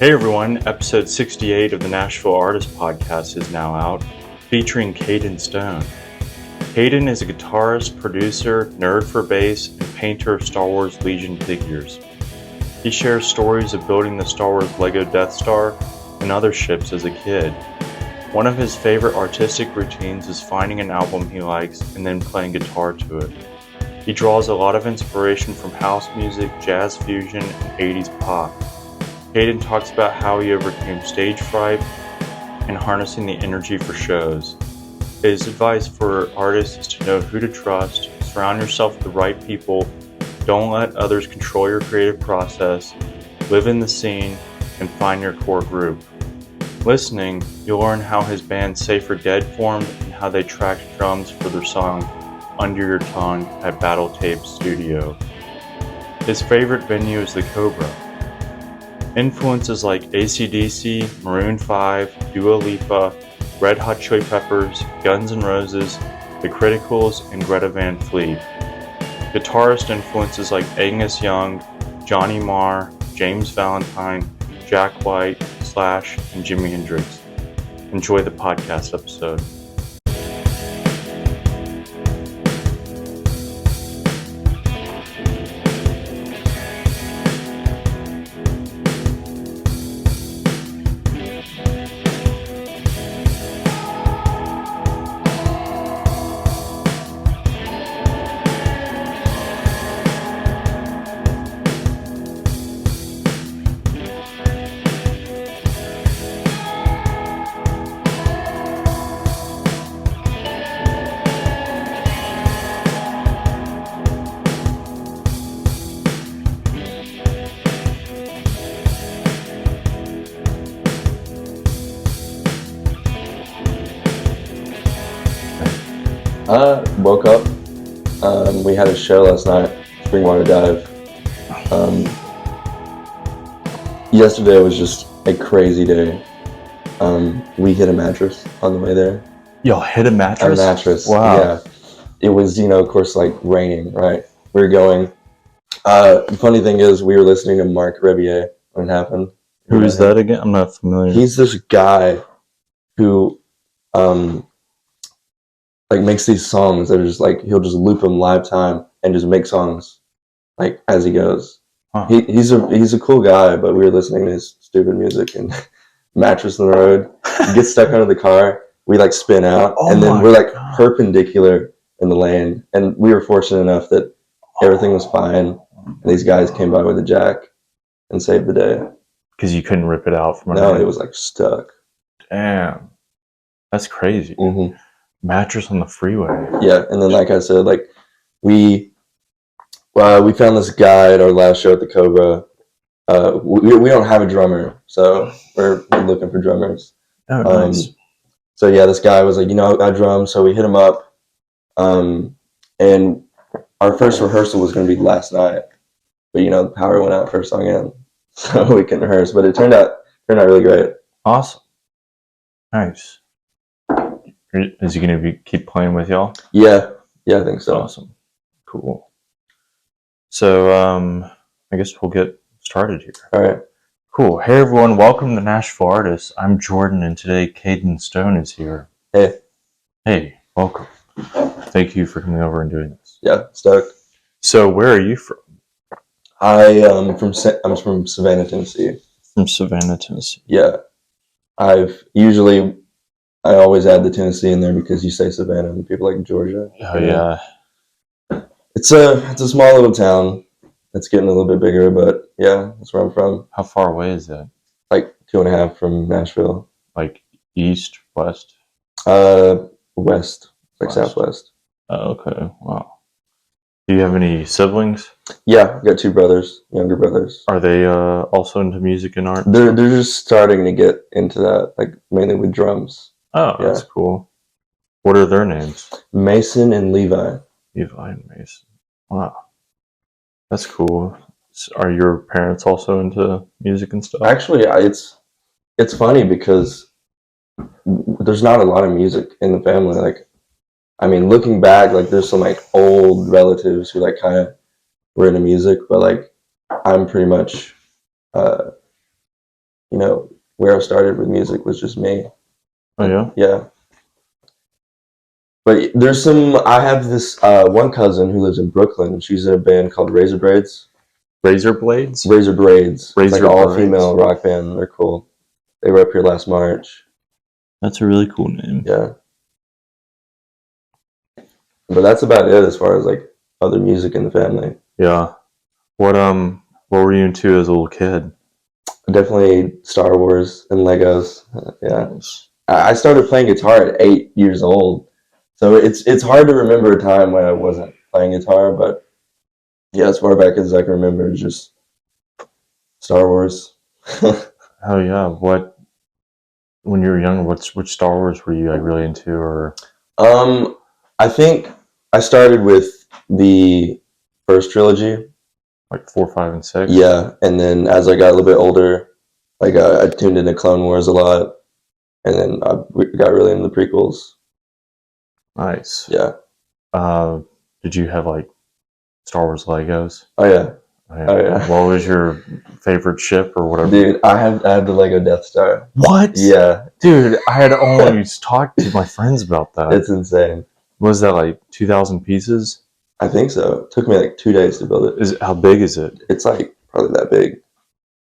Hey everyone, episode 68 of the Nashville Artist Podcast is now out, featuring Caden Stone. Caden is a guitarist, producer, nerd for bass, and painter of Star Wars Legion figures. He shares stories of building the Star Wars Lego Death Star and other ships as a kid. One of his favorite artistic routines is finding an album he likes and then playing guitar to it. He draws a lot of inspiration from house music, jazz fusion, and 80s pop. Caden talks about how he overcame stage fright and harnessing the energy for shows. His advice for artists is to know who to trust, surround yourself with the right people, don't let others control your creative process, live in the scene, and find your core group. Listening, you'll learn how his band Safe or Dead formed and how they tracked drums for their song Under Your Tongue at Battle Tape Studio. His favorite venue is the Cobra. Influences like AC/DC, Maroon 5, Lipa, Red Hot Chili Peppers, Guns N' Roses, The Criticals, and Greta Van Fleet. Guitarist influences like Angus Young, Marr, James Valentine, Jack White, Slash, and Jimi Hendrix. Enjoy the podcast episode. Woke up. We had a show last night, Springwater Dive. Yesterday was just a crazy day. We hit a mattress on the way there. Y'all hit a mattress? A mattress. Wow. Yeah. It was, of course, like raining, right? We were going. The funny thing is, we were listening to Mark when it happened. Who is that again? I'm not familiar. He's this guy who, makes these songs that are just he'll just loop them live time and just make songs as he goes. Huh. He's a cool guy, but we were listening to his stupid music and mattress on the road. He gets stuck under the car. We spin out, and then we're perpendicular in the lane. And we were fortunate enough that everything was fine. And these guys came by with a jack and saved the day. Because you couldn't rip it out from under. No, it was stuck. Damn, that's crazy. Mm-hmm. Mattress on the freeway. Yeah, and then like I said, we found this guy at our last show at the Cobra. We don't have a drummer, so we're looking for drummers. Oh, nice. So yeah, this guy was I drum, so we hit him up. And our first rehearsal was going to be last night, but the power went out first song in, so we couldn't rehearse. But it turned out really great. Awesome. Nice. Is he going to keep playing with y'all? Yeah, I think so. Awesome. Cool. So, I guess we'll get started here. All right. Cool. Hey, everyone. Welcome to Nashville Artists. I'm Jordan, and today Caden Stone is here. Hey. Hey, welcome. Thank you for coming over and doing this. Yeah, stoked. So, where are you from? I'm from Savannah, Tennessee. From Savannah, Tennessee. Yeah. I always add the Tennessee in there because you say Savannah and people like Georgia. Oh, yeah. It's a small little town. It's getting a little bit bigger, but yeah, that's where I'm from. How far away is that? 2.5 from Nashville. East, west? West. West. Southwest. Oh, okay. Wow. Do you have any siblings? Yeah, I've got 2 brothers, younger brothers. Are they also into music and art? They're just starting to get into that, mainly with drums. Oh, yeah. That's cool. What are their names? Mason and Levi. Levi and Mason. Wow. That's cool. Are your parents also into music and stuff? Actually, it's funny because there's not a lot of music in the family. Looking back, there's some old relatives who kind of were into music, but I'm pretty much you know, where I started with music was just me. Oh yeah. Yeah. But there's I have this one cousin who lives in Brooklyn. She's in a band called Razor Braids. Razor Blades. Razor Braids. It's like Razor an Braids. all-female rock band. They're cool. They were up here last March. That's a really cool name. Yeah. But that's about it as far as like other music in the family. Yeah. What were you into as a little kid? Definitely Star Wars and Legos. Yeah. I started playing guitar at 8 years old. So it's hard to remember a time when I wasn't playing guitar, but yeah, as far back as I can remember, it's just Star Wars. Oh yeah. What when you were younger, which Star Wars were you like really into or I think I started with the first trilogy. like 4, 5, and 6? Yeah, and then as I got a little bit older, like I tuned into Clone Wars a lot, and then I got really into the prequels. Nice. Yeah. Did you have like Star Wars Legos? Oh yeah. Yeah. Oh yeah. What was your favorite ship or whatever? Dude, I had the Lego Death Star. What? Yeah. Dude, I had always talked to my friends about that. It's insane. Was that like 2,000 pieces? I think so. It took me like 2 days to build it. How big is it? It's like probably that big.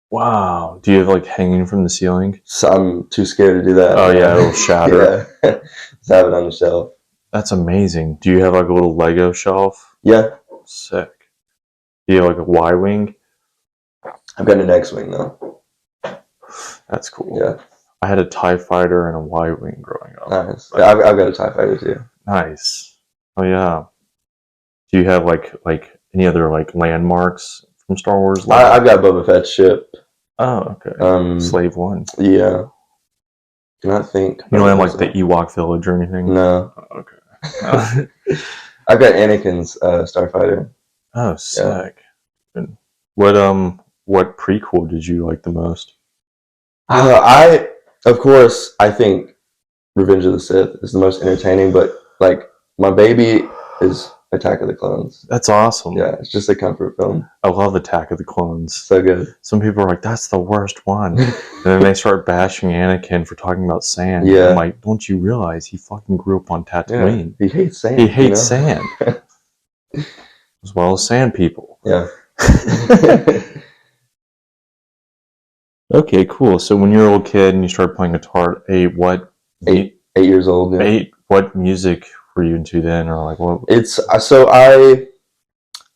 Wow. Do you have like hanging from the ceiling? So I'm too scared to do that. Oh yeah, it'll shatter. Yeah. Just have it on the shelf. That's amazing. Do you have like a little Lego shelf? Yeah. Sick. Do you have like a Y-wing? I've got an X-wing though. That's cool. Yeah. I had a TIE fighter and a Y-wing growing up. Nice. I've got a TIE fighter too. Nice. Oh yeah. Do you have like any other like landmarks from Star Wars? I've got Boba Fett's ship. Oh, okay. Slave One. Yeah. Cannot think. You don't have like the Ewok village or anything? No. Oh, okay. I've got Anakin's Starfighter. Oh, sick. Yeah. What prequel did you like the most? Of course, I think Revenge of the Sith is the most entertaining, but like my baby is Attack of the Clones. That's awesome. Yeah, it's just a comfort film. I love Attack of the Clones. So good. Some people are like, that's the worst one. And then they start bashing Anakin for talking about sand. Yeah. I'm like, don't you realize he fucking grew up on Tatooine? Yeah. He hates sand. He hates sand. As well as sand people. Yeah. Okay, cool. So when you were a little kid and you started playing guitar at 8, what? 8 years old. Yeah. 8. What music were you into then, or like what? It's so I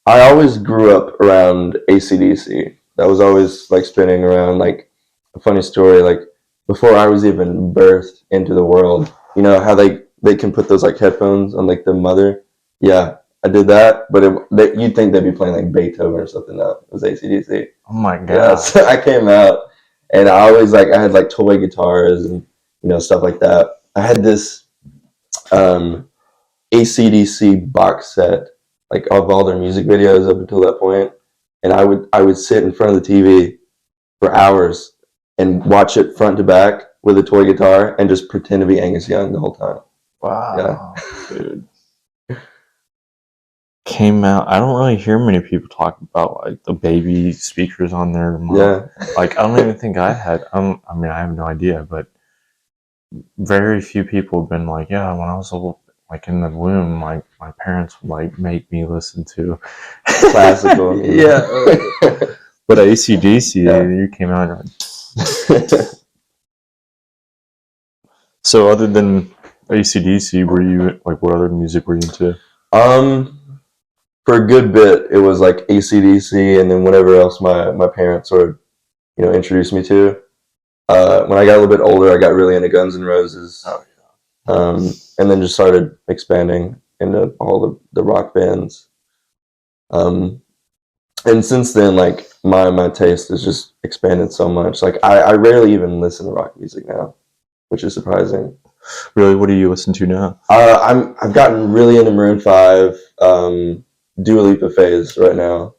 always grew up around AC/DC. That was always like spinning around. Like a funny story, like before I was even birthed into the world, you know how they can put those like headphones on like the mother. Yeah, I did that, but you'd think they'd be playing like Beethoven or something. No, it was AC/DC. Oh my god! Yeah, so I came out, and I always I had like toy guitars and stuff like that. I had this AC/DC box set, like of all their music videos up until that point, and I would sit in front of the TV for hours and watch it front to back with a toy guitar and just pretend to be Angus Young the whole time. Wow, dude. Came out. I don't really hear many people talk about like the baby speakers on their mom. Yeah. Like I don't even think I had. I mean, I have no idea, but very few people have been like, yeah, when I was like in the womb, my parents would like make me listen to classical. Yeah. But AC/DC, you came out and like... So other than AC/DC, were you like, what other music were you into? For a good bit, it was like AC/DC, and then whatever else my parents sort of introduced me to. When I got a little bit older, I got really into Guns N' Roses. Oh, yeah. And then just started expanding into all the rock bands. And since then, like my taste has just expanded so much. Like I rarely even listen to rock music now, which is surprising. Really, what do you listen to now? I've gotten really into Maroon 5, Dua Lipa phase right now.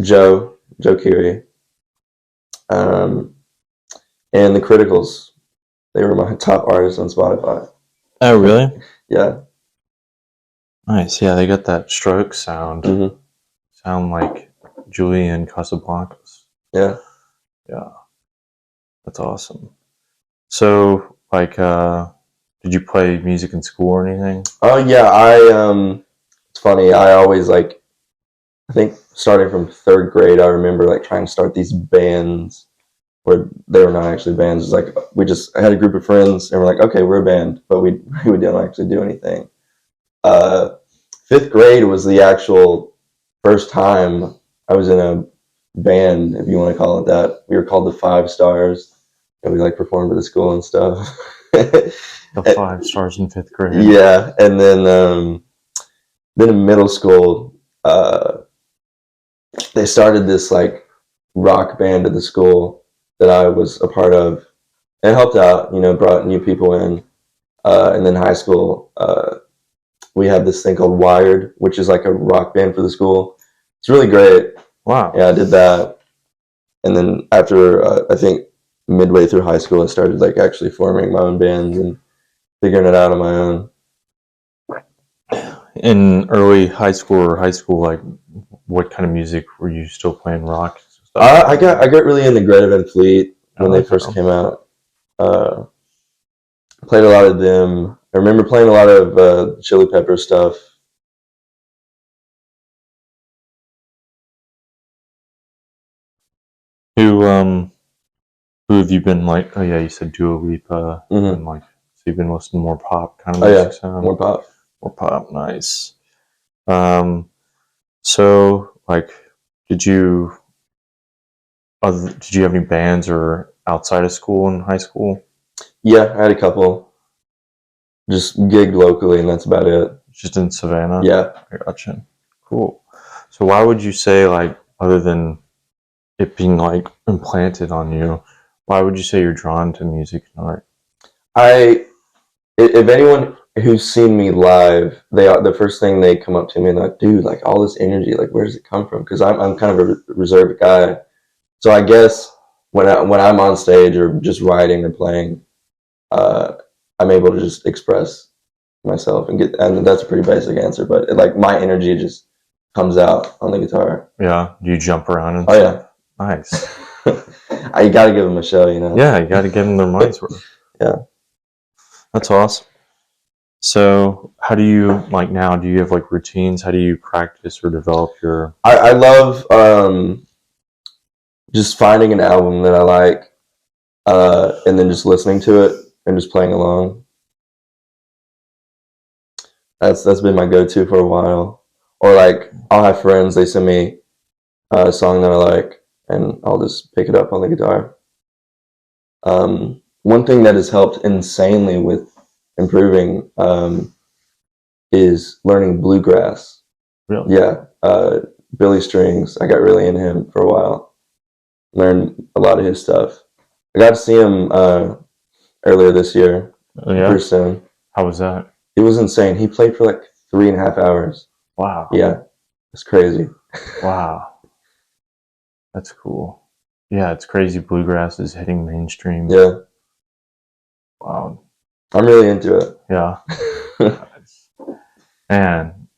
Joe Keery. And the Criticals. They were my top artists on Spotify. Oh, really? Yeah. Nice. Yeah, they got that stroke sound. Mm-hmm. Sound like Julian Casablancas. Yeah. Yeah, that's awesome. So, like, did you play music in school or anything? Oh yeah, it's funny. I always like. I think starting from third grade, I remember like trying to start these bands where they were not actually bands. It's like I had a group of friends and we're like, okay, we're a band, but we didn't actually do anything. Uh, Fifth grade was the actual first time I was in a band, if you want to call it that. We were called the Five Stars, and we like performed at the school and stuff. The 5 stars in 5th grade. Yeah, and then in middle school, they started this like rock band at the school that I was a part of. And it helped out, brought new people in. And then high school, we had this thing called Wired, which is like a rock band for the school. It's really great. Wow. Yeah, I did that. And then after, I think midway through high school, I started like actually forming my own bands and figuring it out on my own. In early high school, like, what kind of music were you still playing? Rock stuff? I got really into Greta Van Fleet when they first came out. Played a lot of them. I remember playing a lot of Chili Pepper stuff. Who have you been like? Oh yeah, you said Dua Lipa, and like, so you've been listening to more pop kind of music sound. More pop. More pop, nice. So like, did you have any bands or outside of school in high school? Yeah, I had a couple. Just gigged locally, and that's about it. Just in Savannah? Yeah. I gotcha. Cool. So why would you say, like, other than it being like implanted on you, why would you say you're drawn to music and art? If anyone who's seen me live, the first thing they come up to me and they're like, dude, like all this energy, like where does it come from? Because I'm kind of a reserved guy, so I guess when I'm on stage or just writing or playing, I'm able to just express myself and that's a pretty basic answer, but like my energy just comes out on the guitar. Yeah. Do you jump around and stuff? Yeah. Nice. You gotta give them a show, Yeah, you gotta give them their money's worth. Yeah. That's awesome. So how do you, like, now, do you have like routines? How do you practice or develop your... I love just finding an album that I like, and then just listening to it and just playing along. That's been my go-to for a while. Or like I'll have friends, they send me a song that I like and I'll just pick it up on the guitar. One thing that has helped insanely with improving is learning bluegrass. Really? Yeah. Billy Strings, I got really into him for a while. Learned a lot of his stuff. I got to see him earlier this year. Yeah? Pretty soon. How was that? It was insane. He played for like 3.5 hours. Wow. Yeah. It's crazy. Wow. That's cool. Yeah, it's crazy. Bluegrass is hitting mainstream. Yeah. Wow. I'm really into it. Yeah. And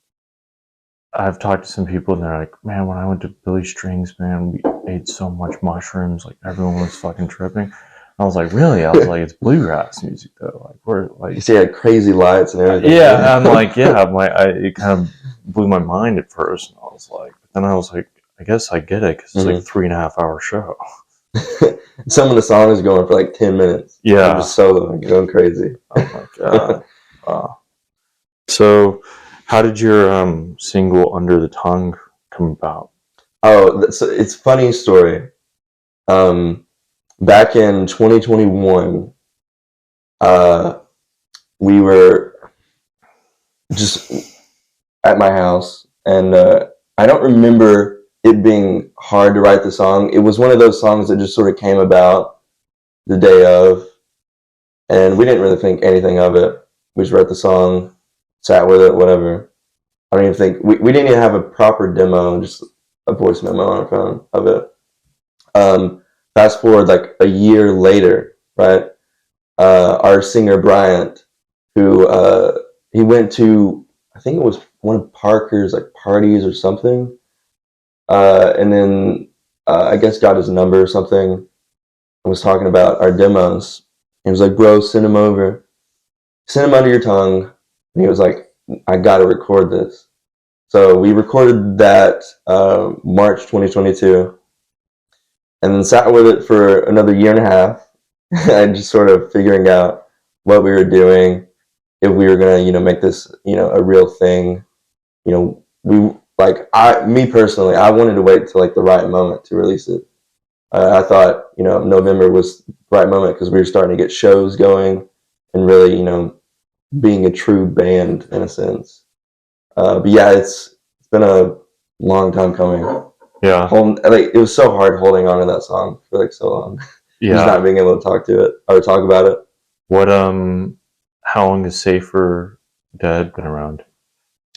I've talked to some people and they're like, man, when I went to Billy Strings, man, we ate so much mushrooms, like everyone was fucking tripping. I was like, really? I was like, it's bluegrass music though. Like, we're like, you see, had crazy lights and everything. Yeah, I'm like, yeah, it kind of blew my mind at first. And I was like, but then I was like, I guess I get it because it's like a 3.5 hour show. Some of the songs going for like 10 minutes. Yeah. I'm just solo, like, going crazy. Oh my god. Wow. So, how did your single "Under the Tongue" come about? Oh, it's a funny story. Back in 2021, we were just at my house, and I don't remember it being hard to write the song. It was one of those songs that just sort of came about the day of, and we didn't really think anything of it. We just wrote the song, sat with it, whatever. I don't even think we didn't even have a proper demo, just a voice memo on our phone of it. Fast forward like a year later, right? Our singer Bryant, who he went to, I think it was one of Parker's like parties or something, and then I guess got his number or something, and was talking about our demos. He was like, "Bro, send them over. Send them under your tongue." And he was like, "I got to record this." So we recorded that March 2022, and then sat with it for another year and a half, and just sort of figuring out what we were doing, if we were gonna, make this, a real thing. Me personally, I wanted to wait till like the right moment to release it. I thought, November was the right moment because we were starting to get shows going and really, being a true band in a sense. But yeah, it's been a long time coming. Yeah. It was so hard holding on to that song for like so long. Yeah. Just not being able to talk to it or talk about it. What how long has Safer Dead been around?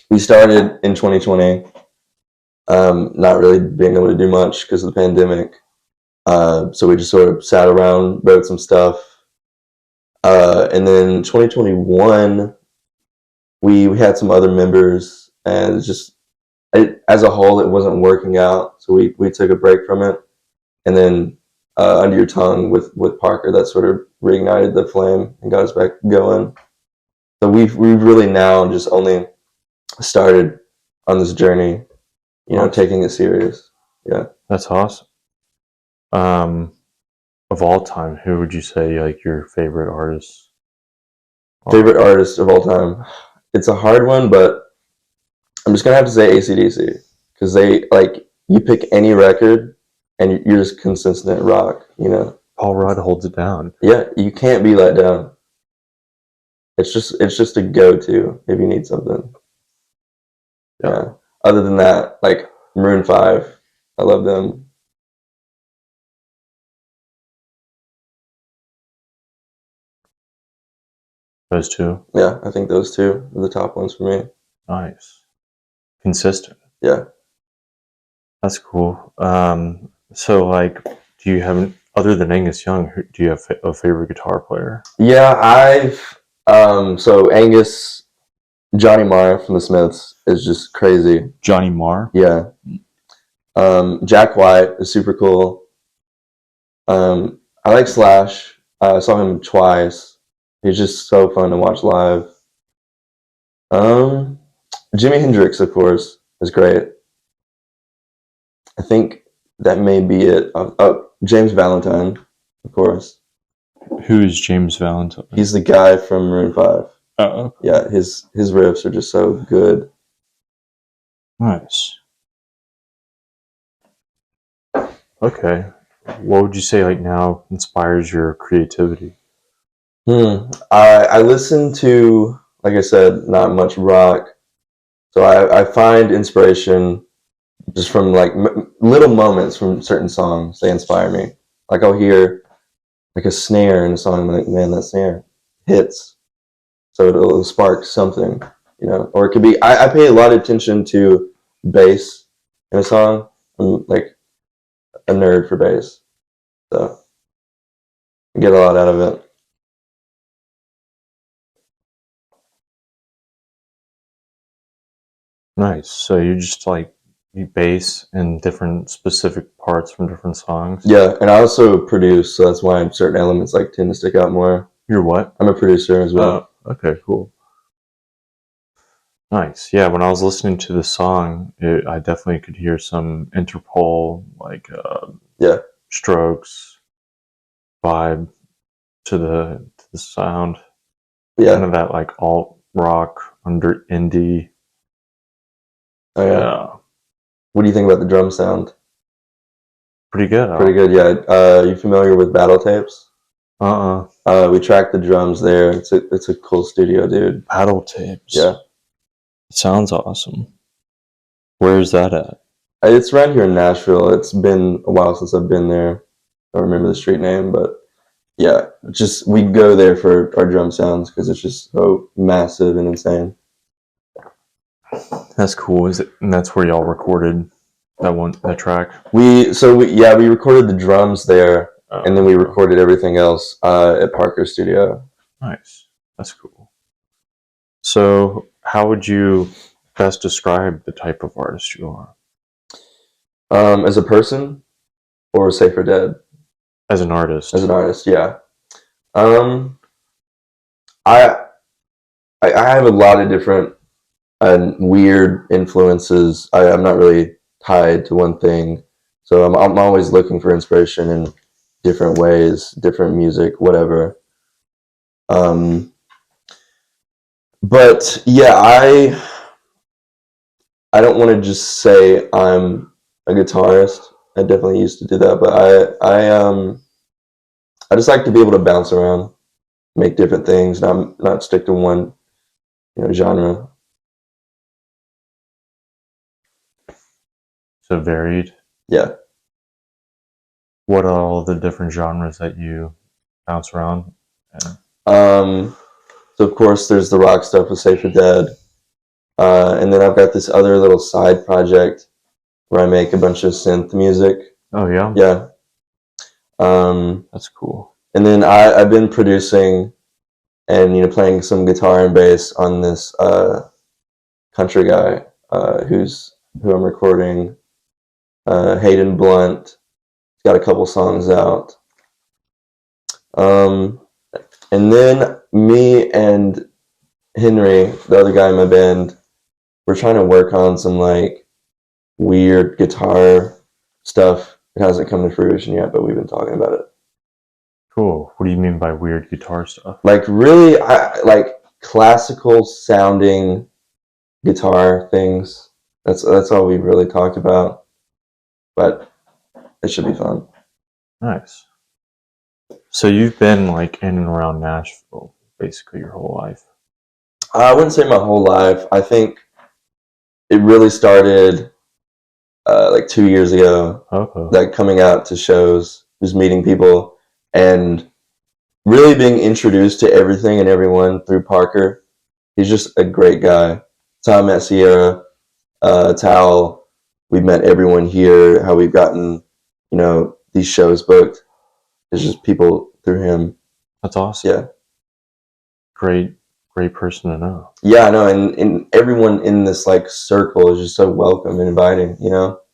We started in 2020. Not really being able to do much because of the pandemic. So we just sort of sat around, wrote some stuff. And then 2021, we had some other members, and as a whole, it wasn't working out. So we took a break from it. And then Under Your Tongue with Parker, that sort of reignited the flame and got us back going. So we've really now just only started on this journey, taking it serious. Yeah. That's awesome. Of all time, who would you say like your favorite artist? Favorite artist of all time? It's a hard one, but I'm just gonna have to say AC/DC because they you pick any record and you're just consistent rock. Paul Rudd holds it down. Yeah, you can't be let down. It's just a go-to if you need something. Yeah. Other than that, like Maroon 5, I love them. Those two? Yeah, I think those two are the top ones for me. Nice. Consistent. Yeah. That's cool. So like, do you have, other than Angus Young, do you have a favorite guitar player? Yeah, so Angus, Johnny Marr from the Smiths is just crazy. Johnny Marr? Yeah. Jack White is super cool. I like Slash. I saw him twice. He's just so fun to watch live. Jimi Hendrix, of course, is great. I think that may be it. James Valentine, of course. Who is James Valentine? He's the guy from Maroon 5. Oh. Yeah, his riffs are just so good. Nice. Okay. What would you say like now inspires your creativity? I listen to, like I said, not much rock. So I find inspiration just from like little moments from certain songs. They inspire me. Like I'll hear like a snare in a song, and I'm like, man, that snare hits. So it'll spark something, Or it could be, I pay a lot of attention to bass in a song. I'm like a nerd for bass. So I get a lot out of it. Nice. So you just like, you bass in different specific parts from different songs? Yeah, and I also produce, so that's why certain elements like tend to stick out more. You're what? I'm a producer as well. Oh, okay, cool. Nice. Yeah, when I was listening to the song, I definitely could hear some Interpol, like Strokes vibe to the sound. Yeah. Kind of that like alt rock under indie. Oh yeah. What do you think about the drum sound? Pretty good. Pretty good, yeah. You familiar with Battle Tapes? We tracked the drums there. It's a cool studio, dude. Battle Tapes. Yeah. Sounds awesome. Where is that at? It's right here in Nashville. It's been a while since I've been there. I don't remember the street name, but yeah, we go there for our drum sounds because it's just so massive and insane. That's cool. And that's where y'all recorded that track? We recorded the drums there, and then we recorded everything else at Parker's studio. Nice. That's cool. So how would you best describe the type of artist you are? As a person or Safer Dead? As an artist. As an artist, yeah. I have a lot of different weird influences. I'm not really tied to one thing, so I'm always looking for inspiration in different ways, different music, whatever. But yeah, I don't want to just say I'm a guitarist. I definitely used to do that, but I just like to be able to bounce around, make different things, not stick to one, genre. So varied. Yeah. What are all the different genres that you bounce around? So of course there's the rock stuff with Safer Dead, and then I've got this other little side project where I make a bunch of synth music. Oh yeah. Yeah. That's cool. And then I've been producing and playing some guitar and bass on this country guy who I'm recording. Hayden Blunt. He's got a couple songs out. And then me and Henry, the other guy in my band, we're trying to work on some like weird guitar stuff. It hasn't come to fruition yet, but we've been talking about it. Cool. What do you mean by weird guitar stuff? Like really, like classical sounding guitar things. That's all we've really talked about. But it should be fun. Nice. So you've been like in and around Nashville basically your whole life. I wouldn't say my whole life. I think it really started like 2 years ago. Okay. Like coming out to shows, just meeting people, and really being introduced to everything and everyone through Parker. He's just a great guy. That's how I met Sierra. It's how we've met everyone here, how we've gotten, these shows booked. It's just people through him. That's awesome. Yeah. Great person to know. Yeah, I know, and everyone in this like circle is just so welcome and inviting,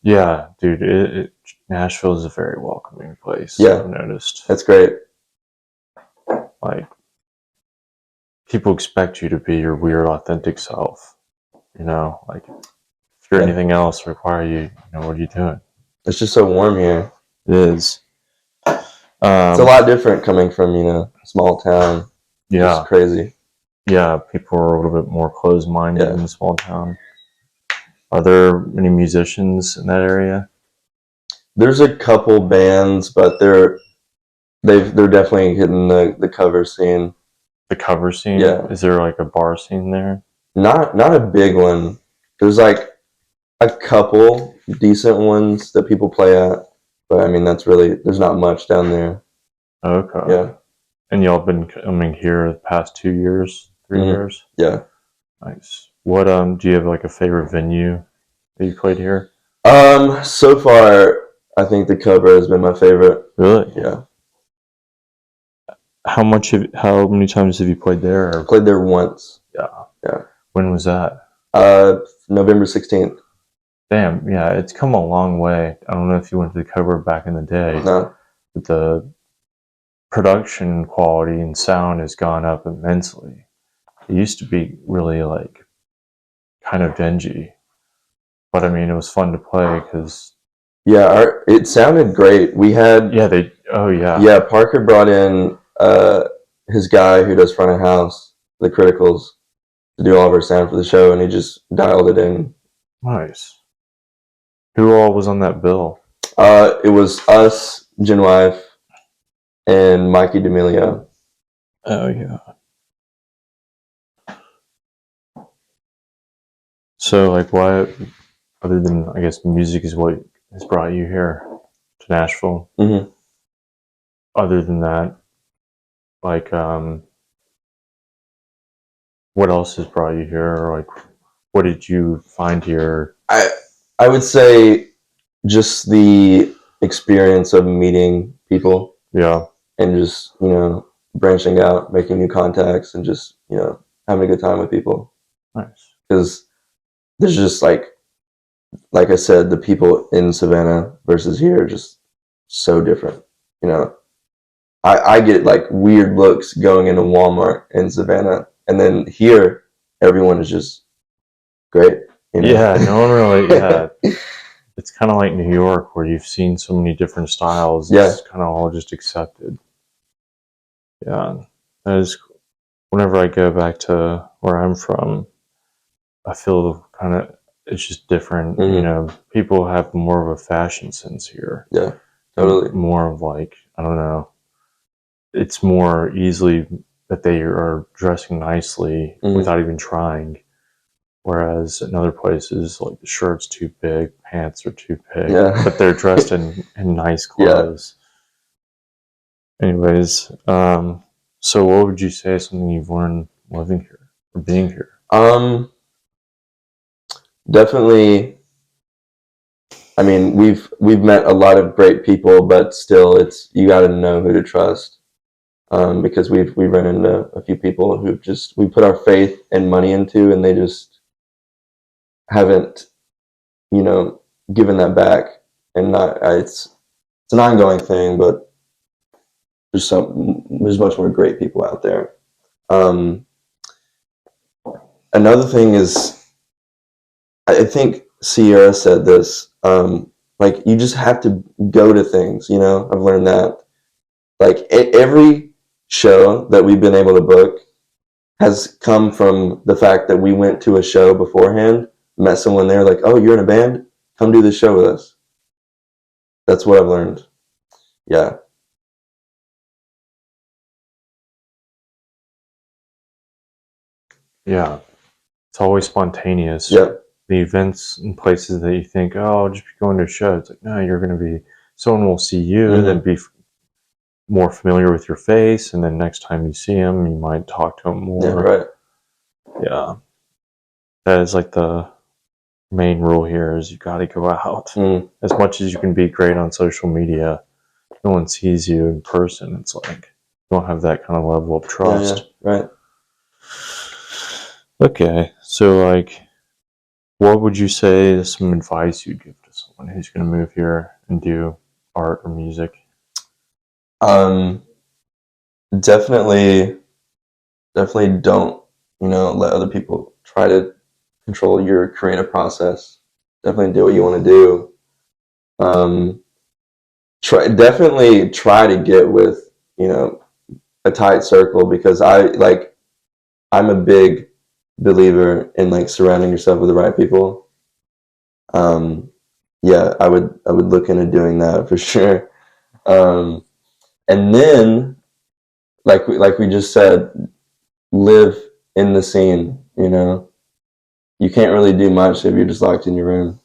Yeah, dude, Nashville is a very welcoming place. Yeah. I've noticed. That's great. Like, people expect you to be your weird, authentic self. Like, if you're anything else, require you, what are you doing? It's just so warm here. It is. It's a lot different coming from, small town. Yeah. It's crazy. Yeah, people are a little bit more closed-minded in a small town. Are there any musicians in that area? There's a couple bands, but they're definitely hitting the cover scene. The cover scene? Yeah. Is there like a bar scene there? Not a big one. There's like a couple decent ones that people play at, but I mean there's not much down there. Okay. Yeah. And y'all been coming here the past 2 years, 3 years? Yeah. Nice. What do you have like a favorite venue that you played here? So far I think the Cobra has been my favorite. Really? Yeah. How many times have you played there? I played there once. Yeah. When was that? November 16th. Damn, yeah, it's come a long way. I don't know if you went to the Cobra back in the day. No. But the production quality and sound has gone up immensely. It used to be really like kind of dingy. But I mean, it was fun to play because... Yeah, it sounded great. We had... Yeah, Parker brought in his guy who does front of house, the Criticals, to do all of our sound for the show, and he just dialed it in. Nice. Who all was on that bill? It was us, Genwife, and Mikey D'Amelio. Oh, yeah. So, like, why, other than, I guess, music is what has brought you here to Nashville? Mm-hmm. Other than that, like, what else has brought you here? Or, like, what did you find here? I would say just the experience of meeting people. Yeah. And just, branching out, making new contacts, and just, having a good time with people. Nice. Because there's just like I said, the people in Savannah versus here are just so different, I get like weird looks going into Walmart in Savannah, and then here everyone is just great. You know? Yeah, no one really. Yeah, it's kind of like New York, where you've seen so many different styles. Yeah. It's kind of all just accepted. Yeah, that is. Whenever I go back to where I'm from, I feel kind of it's just different. Mhm. You know, people have more of a fashion sense here. Yeah, totally. More of like, I don't know. It's more easily that they are dressing nicely Mhm. without even trying. Whereas in other places, like the shirt's too big, pants are too big, Yeah. but they're dressed in nice Yeah. clothes. Anyways, so what would you say is something you've learned living here or being here? Definitely. I mean, we've met a lot of great people, but still, it's you got to know who to trust. Because we've run into a few people who just we put our faith and money into, and they just haven't, you know, given that back. And not it's an ongoing thing, but there's much more great people out there. Um, Another thing is, I think Sierra said this. Like you just have to go to things. You know, I've learned that. Like every show that we've been able to book has come from the fact that we went to a show beforehand, met someone there, like, oh, you're in a band? Come do this show with us. That's what I've learned. Yeah. Yeah, it's always spontaneous. Yeah. The events and places that you think, oh, I'll just be going to a show. It's like, no, you're going to be, someone will see you, Mhm. then be more familiar with your face, and then next time you see them, you might talk to them more. Yeah, right. Yeah. That is like the main rule here is you got to go out. Mm. As much as you can be great on social media, no one sees you in person. It's like you don't have that kind of level of trust. Yeah, right. Okay, so like, what would you say is some advice you'd give to someone who's going to move here and do art or music? Definitely don't, let other people try to control your creative process. Definitely do what you want to do. Definitely try to get with, a tight circle, because I'm a big believer in like surrounding yourself with the right people. Yeah, I would look into doing that for sure. And then like we just said, live in the scene. You can't really do much if you're just locked in your room.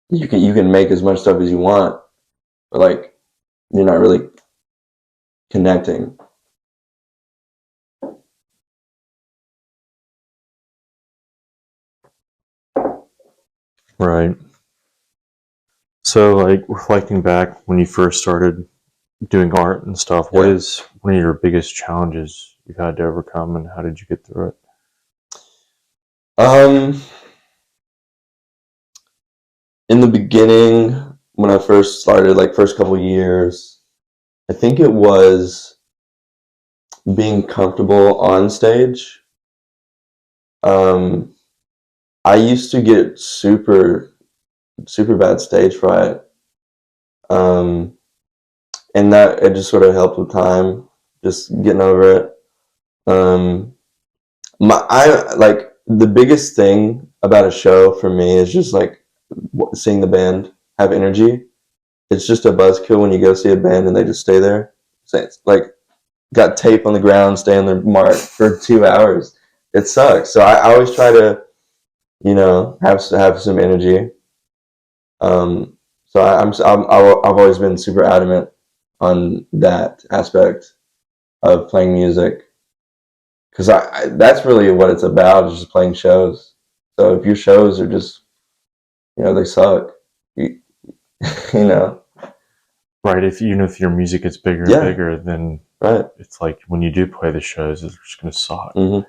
You can make as much stuff as you want, but like you're not really connecting. Right. So, like, reflecting back when you first started doing art and stuff, what Yeah. is one of your biggest challenges you've had to overcome, and how did you get through it? In the beginning, when I first started, like first couple years, I think it was being comfortable on stage. I used to get super, super bad stage fright. And that it just sort of helped with time, just getting over it. I like the biggest thing about a show for me is just like seeing the band have energy. It's just a buzzkill when you go see a band and they just stay there. So it's like got tape on the ground, stay on their mark for 2 hours. It sucks. So I always try to, have some energy. So I've always been super adamant on that aspect of playing music, because that's really what it's about, is just playing shows. So if your shows are just, they suck, you, you know. Right. If your music gets bigger and Yeah. bigger, then Right. it's like when you do play the shows, it's just going to suck. Mm-hmm.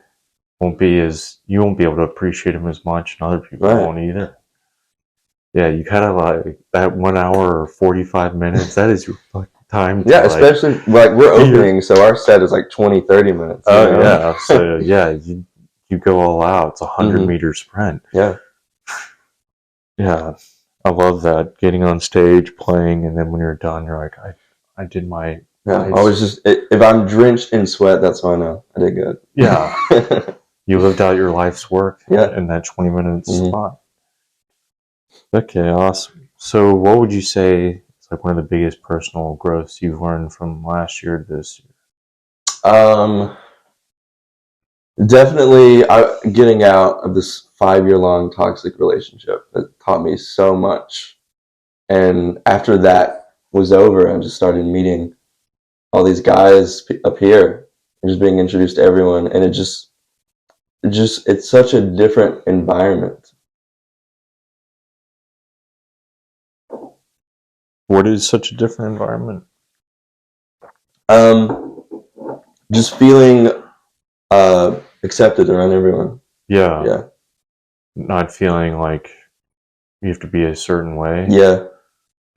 You won't be able to appreciate them as much, and other people Right. won't either. Yeah, you kind of like that 1 hour or 45 minutes. That is time. Yeah, especially like we're opening, so our set is like 20-30 minutes. Oh yeah, so yeah, you go all out. It's a 100-meter sprint. Yeah. Yeah, I love that. Getting on stage, playing, and then when you're done, you're like, I did my. Yeah, I was just if I'm drenched in sweat, that's how I know I did good. Yeah, you lived out your life's work. Yeah. In that 20-minute spot. Okay, awesome. So, what would you say is like one of the biggest personal growths you've learned from last year to this year? Definitely getting out of this 5-year-long toxic relationship that taught me so much. And after that was over, I just started meeting all these guys up here and just being introduced to everyone. And it's such a different environment. What is such a different environment? Just feeling accepted around everyone. Yeah. Yeah. Not feeling like you have to be a certain way. Yeah.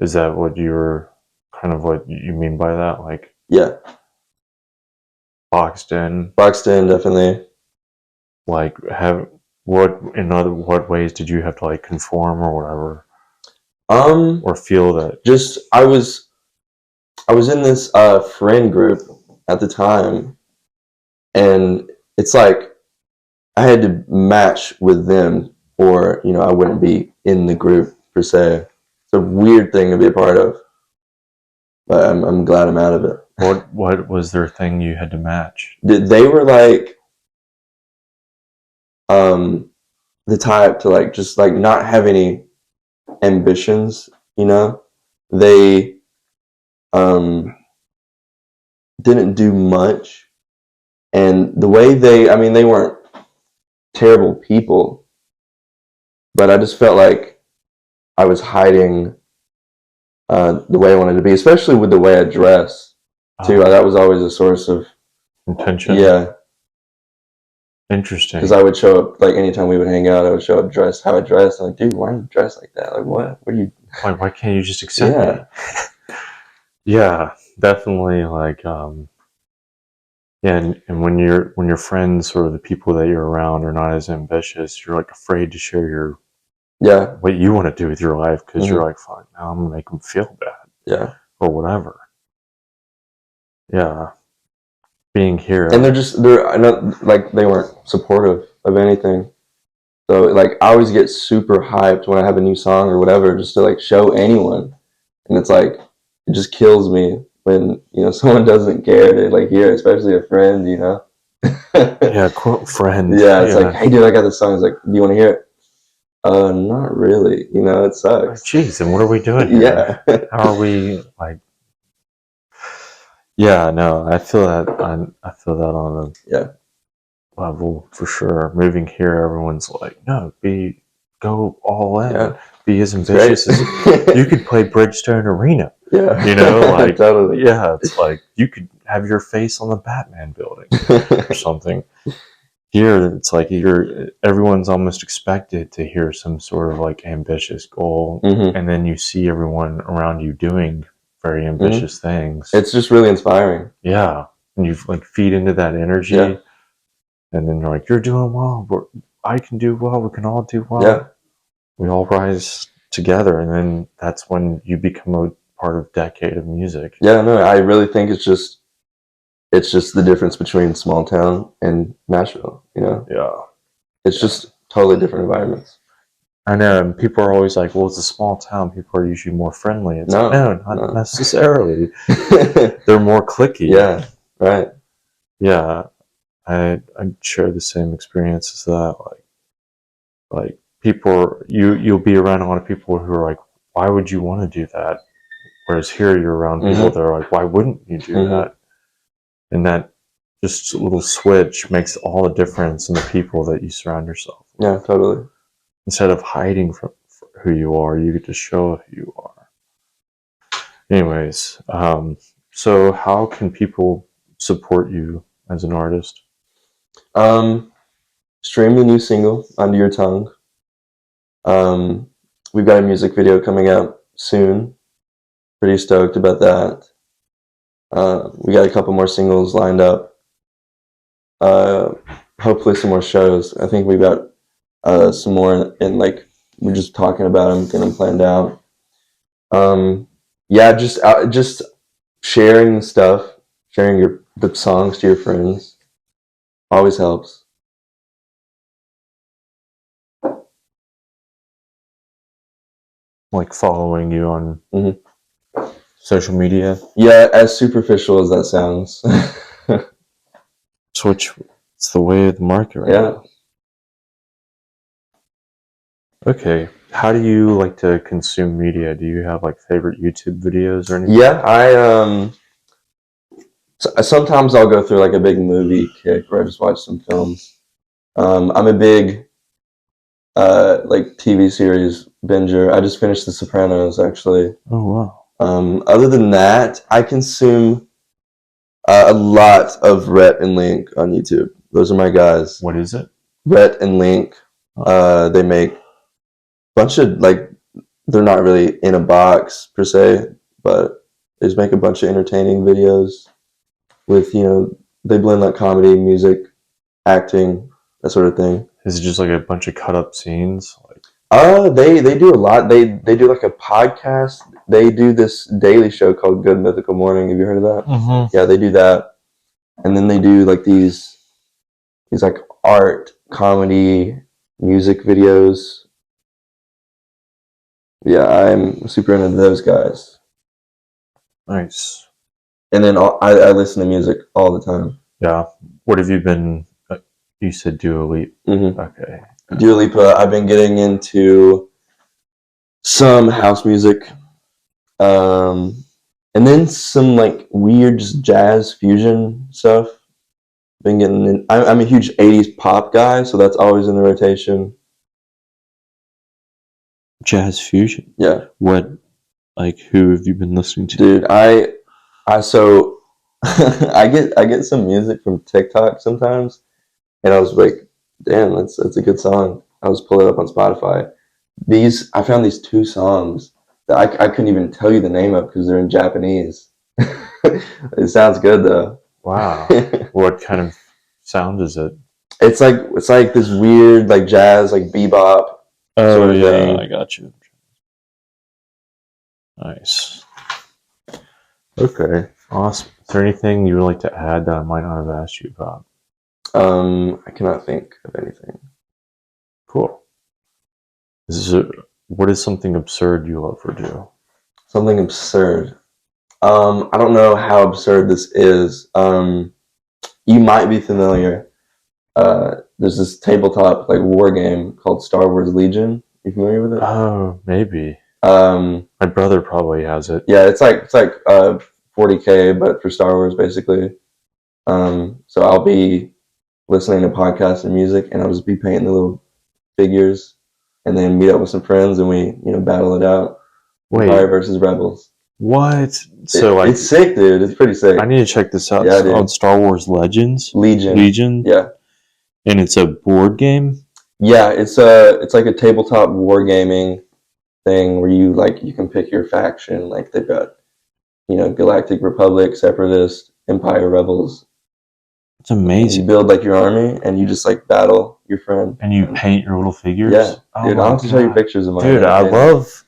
Is that what you're kind of what you mean by that? Like, yeah. Boxed in, definitely. Like, what ways did you have to like conform or whatever? Or feel that? Just I was in this friend group at the time, and it's like I had to match with them, or I wouldn't be in the group per se. It's a weird thing to be a part of, but I'm glad I'm out of it. What was their thing you had to match? They were like the type to like just like not have any ambitions. They didn't do much, and the way they weren't terrible people, but I just felt like I was hiding the way I wanted to be, especially with the way I dress too. That was always a source of contention. Yeah. Interesting. Because I would show up, like, anytime we would hang out, I would show up dressed how I dressed. I'm like, dude, why are you dressed like that? Like, what? What are you? Why can't you just accept me? Yeah, definitely. Like, yeah, and when your friends or the people that you're around are not as ambitious, you're like afraid to share what you want to do with your life because you're like, fuck, now I'm gonna make them feel bad. Yeah. Or whatever. Yeah. Being here. And they're not like they weren't supportive of anything. So like I always get super hyped when I have a new song or whatever, just to like show anyone. And it's like it just kills me when someone doesn't care to like hear, especially a friend. Yeah, quote friend. Yeah, it's like, hey dude, I got this song. It's like, do you want to hear it? Not really. It sucks. Jeez, and what are we doing here? Yeah. How are we like? Yeah, no, I feel that. I feel that on a level for sure. Moving here, everyone's like, no, go all in. Yeah. Be as ambitious as you could play Bridgestone Arena. Yeah. Like totally. Yeah, it's like you could have your face on the Batman building or something. Here, it's like everyone's almost expected to hear some sort of like ambitious goal, and then you see everyone around you doing very ambitious things. It's just really inspiring. Yeah, and you like feed into that energy, and then you're like, you're doing well. I can do well. We can all do well. Yeah, we all rise together, and then that's when you become a part of decade of music. Yeah, no, I really think it's just the difference between small town and Nashville. Yeah, it's just totally different environments. I know, and people are always like, well, it's a small town. People are usually more friendly. It's no, not necessarily. They're more cliquey. Yeah, right. Yeah, I share the same experience as that. Like people, you'll be around a lot of people who are like, why would you want to do that? Whereas here you're around people that are like, why wouldn't you do that? And that just little switch makes all the difference in the people that you surround yourself with. Yeah, totally. Instead of hiding from who you are, you get to show who you are. Anyways, so how can people support you as an artist? Stream the new single, Under Your Tongue. We've got a music video coming out soon. Pretty stoked about that. We got a couple more singles lined up. Hopefully some more shows. I think we've got some more in like we're just talking about them, getting them planned out. Yeah, just sharing stuff, sharing the songs to your friends always helps. Like following you on Mhm. social media. Yeah, as superficial as that sounds. It's the way of the market right Yeah. now. Okay. How do you like to consume media? Do you have like favorite YouTube videos or anything? Yeah, sometimes I'll go through like a big movie kick where I just watch some films. I'm a big like TV series binger. I just finished The Sopranos actually. Oh wow. Other than that, I consume a lot of Rhett and Link on YouTube. Those are my guys. What is it? Rhett and Link. They make a bunch of like they're not really in a box per se, but they just make a bunch of entertaining videos with they blend like comedy, music, acting, that sort of thing. Is it just like a bunch of cut up scenes? They do a lot. They do like a podcast. They do this daily show called Good Mythical Morning. Have you heard of that? Mm-hmm. Yeah, they do that, and then they do like these like art, comedy, music videos. Yeah, I'm super into those guys. Nice. And then I listen to music all the time. Yeah. What have you been? You said Dua Lipa. Mm-hmm. Okay. Dua Lipa. I've been getting into some house music, and then some like weird just jazz fusion stuff. Been getting in. I'm a huge '80s pop guy, so that's always in the rotation. Jazz fusion. Yeah. What? Like who have you been listening to? Dude, I so I get some music from TikTok sometimes, and I was like, damn, that's a good song. I was pulling it up on Spotify. I found these two songs that I couldn't even tell you the name of because they're in Japanese. It sounds good though. Wow. What kind of sound is it? It's like this weird like jazz like bebop sort of thing. I got you. Nice. Okay. Awesome. Is there anything you would like to add that I might not have asked you about? I cannot think of anything. Cool. What is something absurd you love or do? Something absurd. I don't know how absurd this is. You might be familiar. There's this tabletop like war game called Star Wars Legion. You familiar with it? Oh, maybe. My brother probably has it. Yeah, it's like 40K, but for Star Wars basically. So I'll be listening to podcasts and music, and I'll just be painting the little figures, and then meet up with some friends, and we battle it out. Wait. Empire versus Rebels. What? So it's sick, dude. It's pretty sick. I need to check this out. Yeah, it's called Star Wars Legends. Legion. Yeah. And it's a board game? Yeah, it's like a tabletop wargaming thing where you can pick your faction. Like they've got, Galactic Republic, Separatist, Empire, Rebels. It's amazing. You build like your army and you just like battle your friend. And you paint your little figures? Yeah. Dude, I'll have to show you pictures of mine. Dude, I love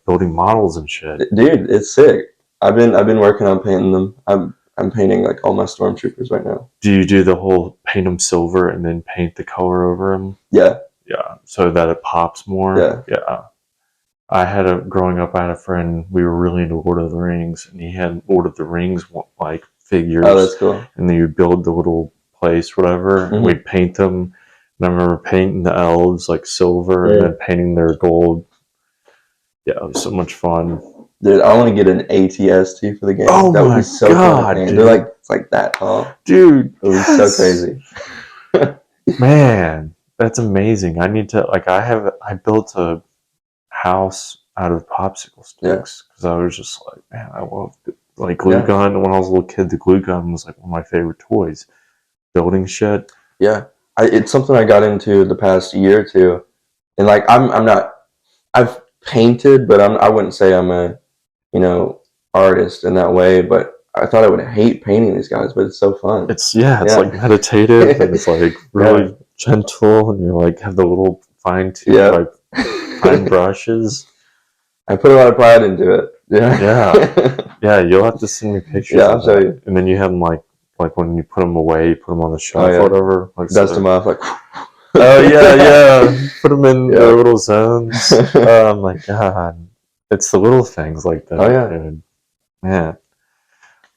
building models and shit. Dude, it's sick. I've been working on painting them. I'm painting like all my stormtroopers right now. Do you do the whole paint them silver and then paint the color over them? Yeah. Yeah, so that it pops more? Yeah. Yeah. Growing up, I had a friend, we were really into Lord of the Rings, and he had Lord of the Rings, like, figures. Oh, that's cool. And then you build the little place, whatever, and we'd paint them. And I remember painting the elves, like, silver, and then painting their gold. Yeah, it was so much fun. Dude, I want to get an ATST for the game. Oh, that would my be so God, fun. dude. They're like, it's like that tall. Dude, it would be so crazy. Man, that's amazing. I need to, like, I built a house out of popsicle sticks because I was just like, man, I love like glue gun. When I was a little kid, the glue gun was like one of my favorite toys. Building shit. Yeah, it's something I got into the past year or two, and like I've painted, but I wouldn't say I'm a artist in that way, but I thought I would hate painting these guys, but it's so fun. It's like meditative and it's like really gentle, and you're like have the little fine tooth like fine brushes. I put a lot of pride into it. Yeah. You'll have to send me pictures. Yeah, I'll show you. And then you have them like when you put them away, you put them on the shelf or whatever. Like dust them off like. Oh yeah. Put them in their little zones. Oh my god, it's the little things like that. Oh yeah, dude. Man.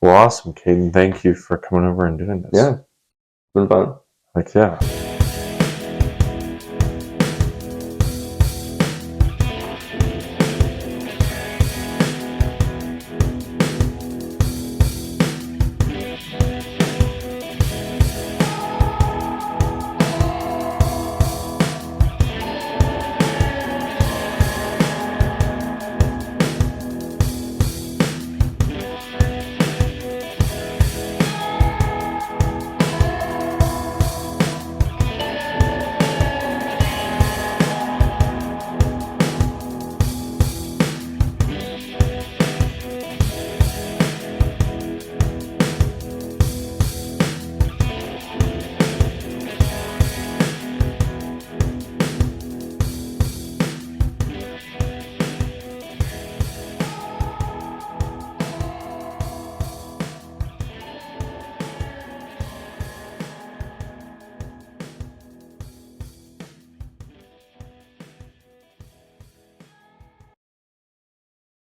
Well, awesome, Caden. Thank you for coming over and doing this. Yeah, it's been fun. Like, yeah.